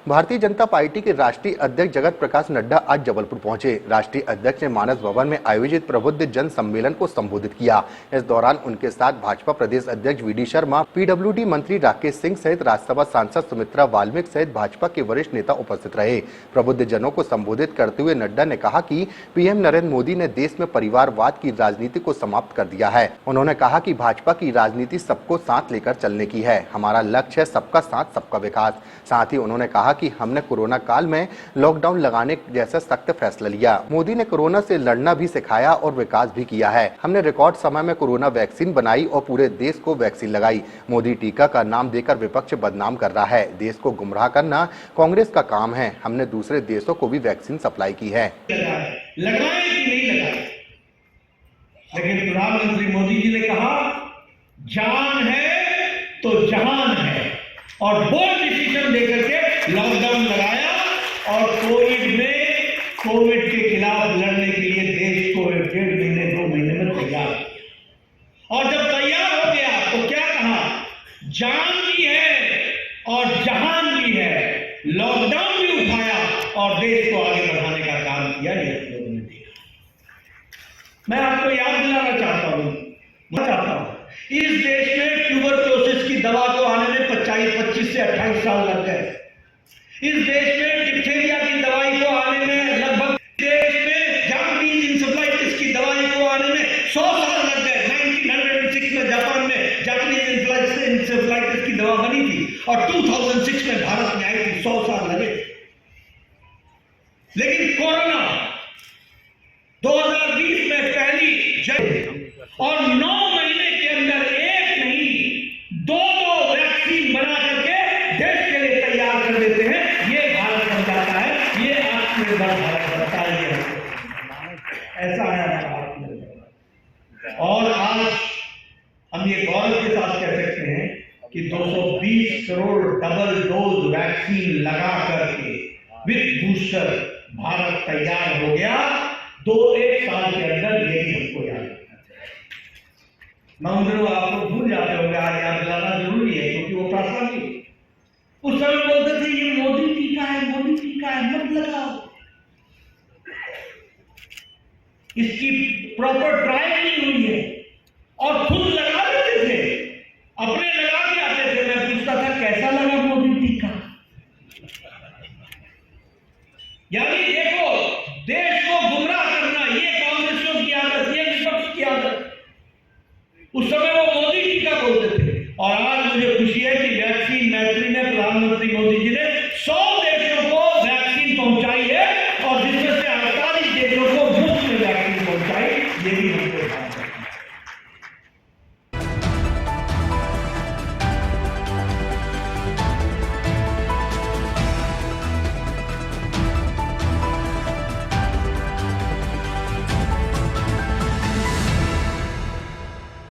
Bharatiya Janata party के राष्ट्रीय अध्यक्ष जगत प्रकाश नड्डा आज जबलपुर पहुंचे। राष्ट्रीय अध्यक्ष ने मानस भवन में आयोजित प्रबुद्ध जन सम्मेलन को संबोधित किया। इस दौरान उनके साथ भाजपा प्रदेश अध्यक्ष वीडी शर्मा, पीडब्ल्यूडी मंत्री राकेश सिंह सहित राज्यसभा सांसद सुमित्रा वाल्मीकि सहित भाजपा के वरिष्ठ नेता उपस्थित रहे। प्रबुद्ध जनों को संबोधित करते हुए नड्डा ने कहा कि पीएम नरेंद्र मोदी ने देश में परिवारवाद की राजनीति को समाप्त कर दिया है। उन्होंने कहा कि भाजपा की राजनीति सबको साथ लेकर चलने की है। हमारा लक्ष्य है सबका साथ सबका विकास। साथ ही उन्होंने कहा कि हमने कोरोना काल में लॉकडाउन लगाने जैसा सख्त फैसला लिया। मोदी ने कोरोना से लड़ना भी सिखाया और विकास भी किया है। हमने रिकॉर्ड समय में कोरोना वैक्सीन बनाई और पूरे देश को वैक्सीन लगाई। मोदी टीका का नाम देकर विपक्ष बदनाम कर रहा है। देश को गुमराह करना कांग्रेस का काम है। हमने दूसरे देशों को भी वैक्सीन सप्लाई की है। लगाए कि नहीं लगाए, लेकिन प्रधानमंत्री मोदी जी ने कहा जान है तो जहान है और बोल्ड डिसीजन लेकर के लॉकडाउन लगाया और कोविड के खिलाफ लड़ने के लिए देश को 1.5 महीने 2 महीने में तैयार किया। और जब तैयार हो गया तो क्या कहा, जान भी है और जहान भी है। लॉकडाउन भी उठाया और देश को आगे बढ़ाने का काम किया। ये लोगों ने देखा। मैं आपको याद दिलाना चाहता हूं इस देश में ट्यूबरक्लोसिस की दवा को आने में 25 से 28 साल लग गए। इस देश में डिप्थीरिया की दवाई को आने में लगभग, देश में जापानीज इंसेफ्लाइटिस की दवाई को आने में 100 साल लग गए। 1906 में जापान में जापानीज इंसेफ्लाइटिस की दवा बनी थी और 2006 में भारत में आई थी। 100 साल लगे। लेकिन कोरोना 2020 में पहली जंग और 9 महीने के अंदर एक नहीं 2 वैक्सीन बना करके देश के लिए तैयार कर देते हैं। ये भारत बन जाता है। ये आत्मनिर्भर भारत बनता है। ऐसा है भारत में। और आज हम ये गौरव के साथ कह सकते हैं कि 220 करोड़ डबल डोज वैक्सीन लगा करके विथ बूस्टर भारत तैयार हो गया। 1 साल के अंदर ये भी हमको याद रखना चाहिए। मैं उन आप लोग भूल जाते होंगे, आज याद दिलाना जरूरी है क्योंकि वो प्रासंगिक। उस समय बोलते थे ये मोदी टीका है, मोदी टीका है, मत लगाओ। इसकी प्रॉपर ट्रायल नहीं हुई है और खुद लगा देते थे, अपने लगा के आते थे। मैं पूछता था कैसा लगा मोदी टीका। यानी देखो, देश को गुमराह करना ये कांग्रेसियों की आदत, ये विपक्ष की आदत। उस समय वो मोदी टीका बोलते थे और आज मुझे खुशी है कि वैक्सीन मैत्री ने, प्रधानमंत्री मोदी जी ने